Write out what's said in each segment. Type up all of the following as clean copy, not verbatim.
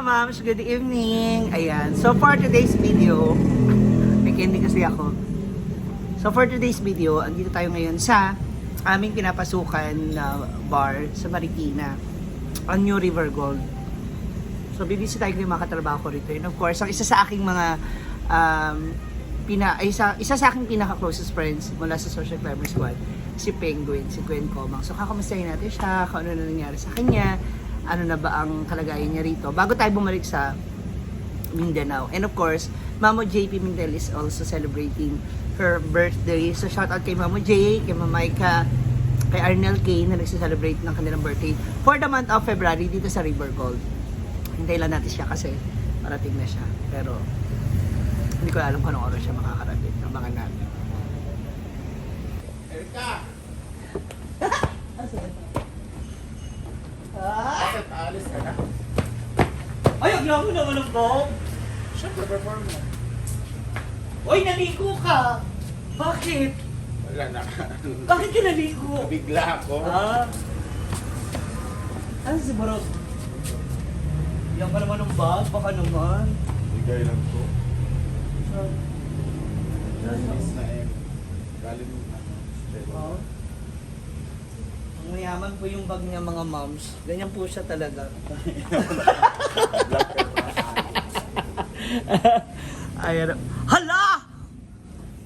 mga moms, good evening. Ayan, so for today's video, may candy kasi ako. So for today's video, andito tayo ngayon sa aming pinapasukan na bar sa Marikina, ang New River Gold. So bibisita tayo yung mga katrabaho ko rito. And of course, ang isa sa aking mga isa sa aking pinaka-closest friends mula sa Social Climber Squad, si Penguin, si Gwen Comang. So kakamustahin natin siya, kung ano na nangyari sa kanya, ano na ba ang kalagayan niya rito bago tayo bumalik sa Mindanao. And of course, Mamo JP Mintel is also celebrating her birthday. So shout out kay Mamo J, kay Mama Maika, kay Arnel K na nagse-celebrate ng kanilang birthday for the month of February dito sa River Gold. Hintay lang natin siya kasi parating na siya. Pero hindi ko alam kung anong oras siya makakarating. Abangan natin. Erika! Ah! Alis ka na. Ay, ang mo naman ng Bob! Siyempre, perform mo. Uy, naligo ka! Bakit? Wala na. Bakit ka naligo? Nabigla ako. Ah. Ano si Barot? Yan ka naman ng bag, baka naman. Bigay lang ko. Ah. Miss na eh. Galing Ah. Ang mayaman po yung bag niya mga moms. Ganyan po siya talaga. Ay, ano? Hala!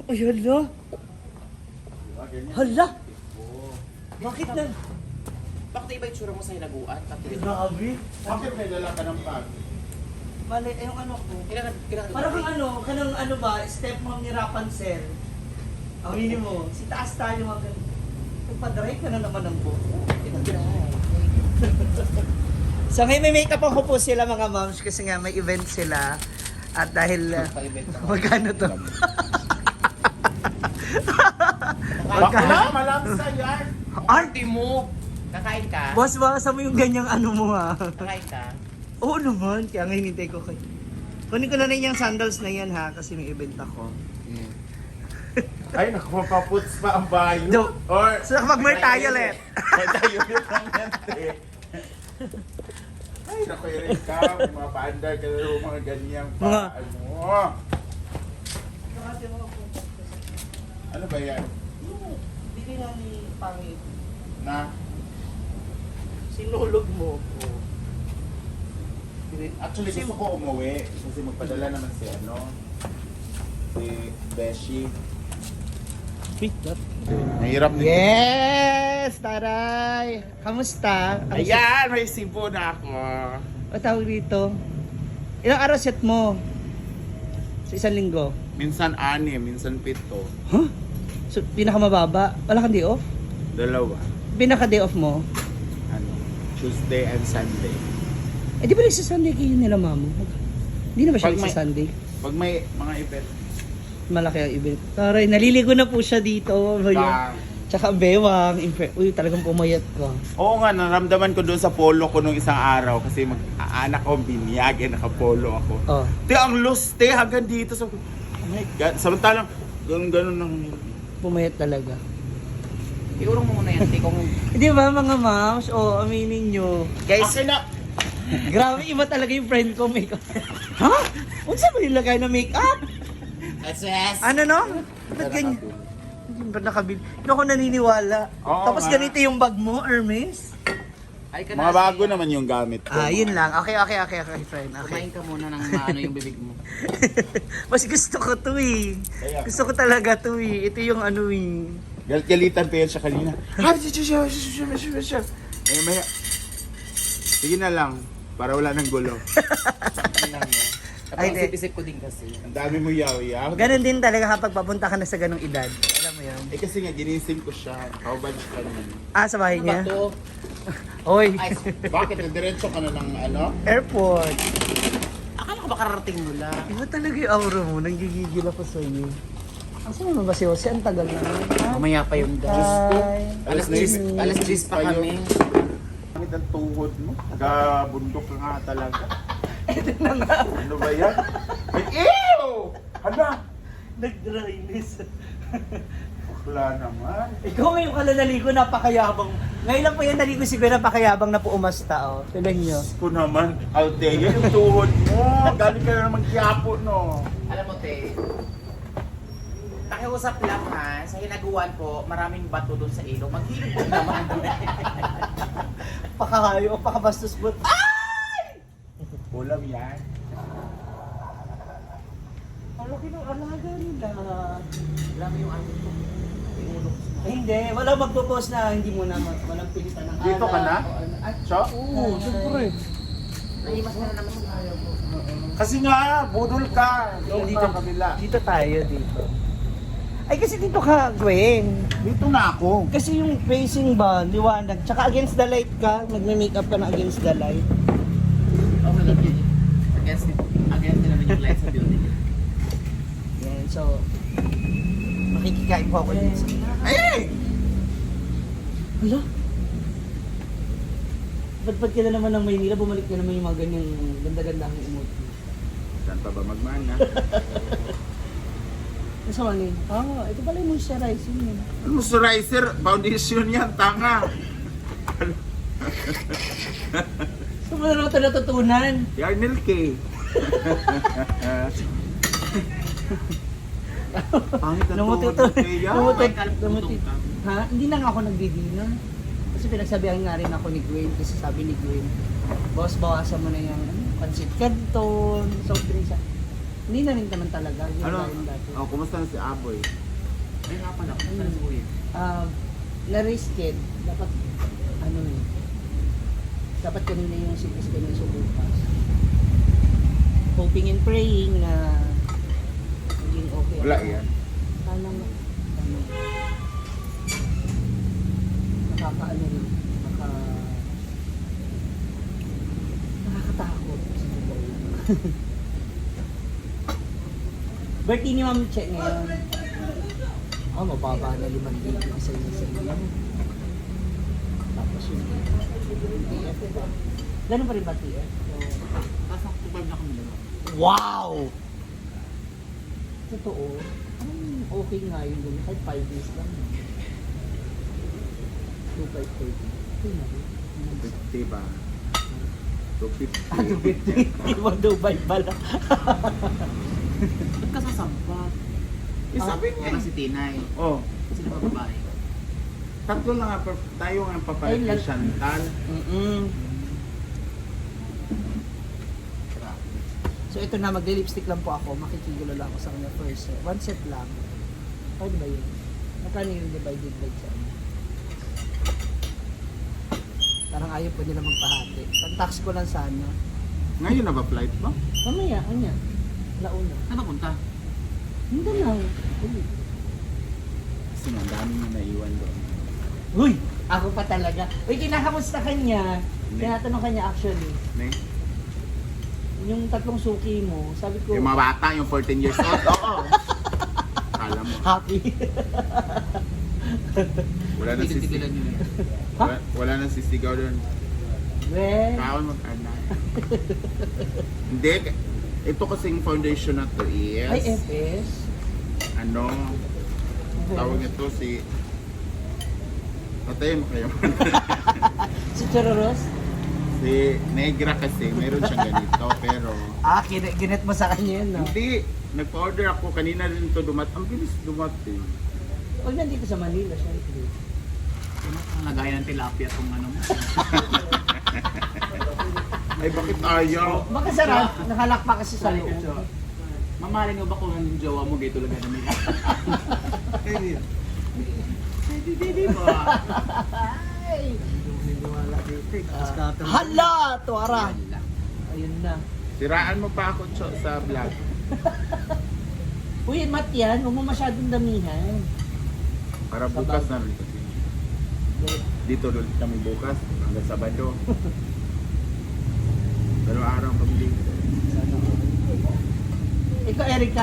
Ay, hala! Hala! Bakit na? Bakit iba yung tsura mo sa hinaguan? Grabe! Bakit may dala ka ng bag? Mali, eh, yung ano ko. Kailangan Parang kanang ano ba, stepmom ni Rapunzel. Aminin mo, si taas tayo mga nagpa-drive ka na naman ng buko. So ngayon may make-up ako po sila mga moms kasi nga may event sila. At dahil, magkano to? Bakla! Malamsa yan! Arte mo! Kakain ka? Boss, baka mo yung ganyang ano mo ha. Kakain ka? Oo naman, kaya ngayon hintay ko kay. Kunin ko na rin yung sandals na yan ha, kasi may event ako. Ay, naku, mapaputs pa ang bayo. Do. Or, So mag-mer tayo ulit. May tayo ulit ang mente. Ay, naku, Erika, mapaandar ka na rin mga ganyang pa. Mga- Ano ba yan? Bigay na ni Pangit. Na? Sinulog mo. Actually, gusto ko umuwi. Kasi magpadala naman si Beshi. Nahirap din. Yes! Taray! Kamusta? Ayan, may sibo na ako. O tawag dito? Ilang araw set mo? Sa isang linggo? Minsan 6, minsan 7. Huh? So, pinakamababa? Wala kang day off? 2. Pinaka-day off mo? Tuesday and Sunday. Eh, di ba nagsa-Sunday kayo nila, mamo? Hindi na ba siya Pag may- nagsa-Sunday? Pag may mga event, Malaki ang event. Taray, naliligo na po siya dito. bang. Tsaka ang bewang. Uy, talagang pumayat ka. Oo nga, naramdaman ko doon sa polo ko nung isang araw kasi anak ko binyag, naka-polo ako. Oh. Te, ang lost, hanggang dito. So, oh my God. Samantalang, ganun ng... Pumayat talaga. Iurong mo muna yan, kung Di ba mga moms? Oh, aminin nyo. Guys, Akin na! grabe iba talaga yung friend ko makeup. Ha? Unsa ba nilagay na makeup? SS! Ano no? Ba't ganyan? Ba't nakabili? Hindi ako naniniwala. Oo Tapos nga. ganito yung bag mo, Hermes? Ay ka Mga bago naman yung gamit ko. Ah, yun lang. Okay, friend. Kumain Okay. ka muna ng maano yung bibig mo. Mas gusto ko to eh. Kaya- Gusto ko talaga to eh. Ito yung ano eh. Galitan pa yan siya kanina. Eh, maya. Sige na lang, para wala nang gulo. Ay, Ay, di. isip-isip ko din kasi. Ang dami mo yaw-yaw. Ganon din talaga kapag papunta ka na sa ganong edad. Alam mo yun? Eh kasi nga, ginising ko siya. Kaubad siya kanina. Ah, sa bahay Ano ba niya? to? Oy, Ay, Bakit? Diretso ka na ng airport. akala ko ba kararating mo lang? Iba talaga yung aura mo. Nanggigigil ako sa iyo. Asa naman ba si Jose? Ang tagal na. Mamaya pa yung gas. Hi. Alas 10 pa kami. Bakit ang tuhod mo? Gabundok ka nga talaga. Ano ba yan? Ay, ew! Hala! Nag-dryness. Wala naman. Ikaw ngayon ka na naligo, napakayabang. Ngayon lang po yan naligo si Gwen, napakayabang na po umasta, oh. Tignan nyo. Ko naman, Althea, yung tuhod mo. Galing ka na naman Quiapo, no? Alam mo, te, pakiusap lang ha, sa hinaguan po, maraming bato doon sa ilog. Maghilog po naman. Pakakayo, pakabastos po. Ulam yan. Ang laki ng alaga nila. Alam mo yung ano ko, yung ulo ko. Ay, hindi, wala magpo-post na hindi mo na walang pilitan ng Dito ka na? o ano. Ay, So? oo, siyempre. Nahimas ka na naman sa ayaw ko. Kasi nga, budol ka. Doon Dito, ka kabila. dito tayo, dito. Ay, kasi dito ka, Gwen. Dito na ako. Kasi yung facing ba, liwanag. Tsaka against the light ka, nagme-makeup ka na against the light. Okay lang yun. Against din naman yung lights sa building. Yan, so, makikikain po ako dito sa... Ay! Hala? Ba't ka na naman ng Maynila, bumalik ka naman yung mga ganyang ganda-ganda ang emoji. Saan pa ba magmana? Nasa manin? Ah, ito pala yung moisturizing yun. Ano moisturizer? Foundation yan, tanga. Saan mo na naman ito natutunan? Yarnel K. Pangit ang Lumuti tuhod ito. mo, Thea. Lumuti. Ha? Hindi na nga ako nagdidina. Kasi pinagsabihan nga rin ako ni Gwen. Kasi sabi ni Gwen, boss, bawasan mo na yung pancit canton, soft drinks. Hindi na rin naman talaga. Yun Ano? na rin dati. Oh, kumusta na si Aboy? Ay nga pala, kung saan po yun? Na-risked. Dapat, ano eh. Dapat kanina yung sickness kanina subukas. Hoping and praying na maging okay. Wala ako. yan. Sana ano, nakakaano rin, nakakatakot sa totoo. Birthday ni Ma'am Che ngayon. Mababa na 5,000 isa yun sa inyo. Tapos yung TF ba? Ganun pa rin ba TF? Tapos nakatubay na kami lang. Wow! Totoo. Okay nga yun dun. Kahit 5 days lang. 2,530. Okay na rin. 50 ba? 250. Ah, 250. Iwan Dubai pala. Ba't ka sasampa? Eh, sabi niya. Yan ang si Tinay. Oh, Sino ba babae? tatlo lang nga, tayo nga papalit Ay, ni lang. Chantal. So ito na, magli-lipstick lang po ako. Makikigulo lang ako sa kanya first set. One set lang. Pwede ba yun? Magkano yung divided by sa ano? Parang ayaw po nila magpahati. Pag-tax ko lang sana. Ngayon na ba flight mo? Mamaya, anya. Launa. Saan ba punta? Hindi lang. Uy. Kasi nga, dami na naiwan doon. Uy! Ako pa talaga. Uy, kinakamusta kanya. Tinatanong kanya actually. Ne? Yung tatlong suki mo, sabi ko, Yung mga bata, yung 14 years old, oo. Kala mo. happy. Wala na Tigil-tigilan nyo yun. wala na sisigaw doon. Well, Kaon mag-anak. Hindi. Ito kasing foundation na to is, ay FS. ano, tawag ito si, patayin mo kayo. Si Chororos? Si Negra kasi, meron siyang ganito, pero, Ginet mo sa kanya yun, no? hindi, nagpa-order ako, kanina rin ito ang bilis dumating. Huwag nandito sa Manila, syempre. Ang lagayan ng tilapia itong ano mo. Ay, bakit ayaw? Baka sarap, nakalak pa kasi sa loob. Mamahalin mo ba kung ang jowa mo gay talaga na may Hindi ba? Ay! Hala! Tuwara! Ayun na. Siraan mo pa ako sa vlog. Uy, Mat yan, huwag mo masyadong damihan. Para bukas na rin kasi. Dito ulit kami bukas, hanggang Sabado. Pero araw kami dito. Ikaw, Erica,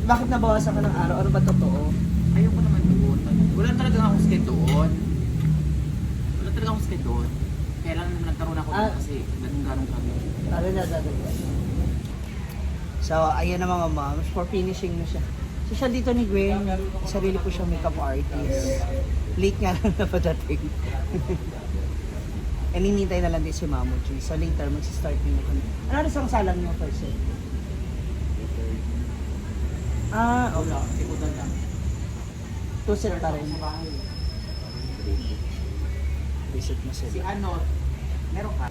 bakit nabawasan ka ng araw? Ano ba totoo? Ayoko naman doon. Wala talaga akong skate doon. Wala talaga akong skate doon. Kaya lang nagkaroon ako doon kasi ganun kami. Talo na, talo na. So, ayan na mga moms, for finishing na siya. So siya dito ni Gwen, sarili po siyang makeup artist. Late nga lang na padating. And hinintay na lang din si Mamo G. So later, magsistart niyo kami. Ano ang salang niyo person? Okay. Wala, ikutan lang. Two-set pa rin. Visit mo Si sila. ano, meron ka?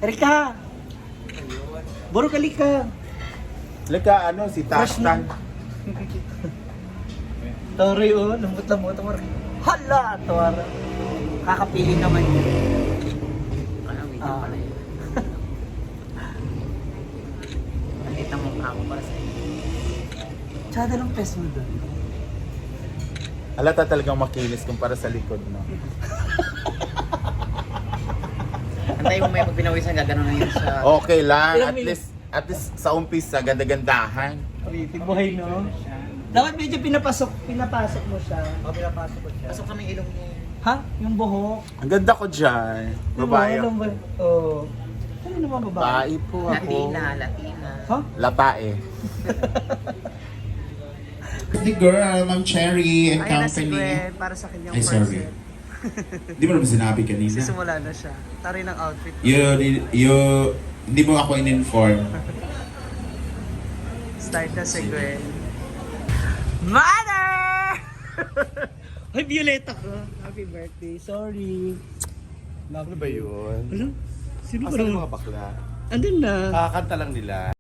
Erika! Boro kali ka! Lika, ano, si Tastan. Tori oh, lambot-lambot mo rin. Hala! Tora! Kakapili naman yun. Ano, video pala yun. Nakita mo pa ako para sa inyo. Tsada lang pes mo doon. Alata talagang makinis kumpara sa likod, no? Antay mo may pagpinawisan, gano'n na yun sa... Okay lang, Ilang at least sa umpisa, ganda-gandahan. Buhay no? Dapat medyo pinapasok mo siya. Pinapasok ko siya. Pasok kami ilong mo. Ha? Yung buhok? Ang ganda ko dyan. Babae ako. Oo. Ano naman babae? Babae po ako. Latina. Ha? Latae. The girl, Ma'am Cherry and Ayun na si company. Gwen, para sa kanyang Ay, sorry. corset. Di mo naman sinabi kanina. Sisimula na siya. Tari ng outfit. Hindi mo ako in-inform. Start na si Gwen. Mother! Ay, Violeta ko. Happy birthday. Sorry. Ano ba yun? Ano? Sino ba Asan naman? mga bakla? Andun na. Kakanta lang nila.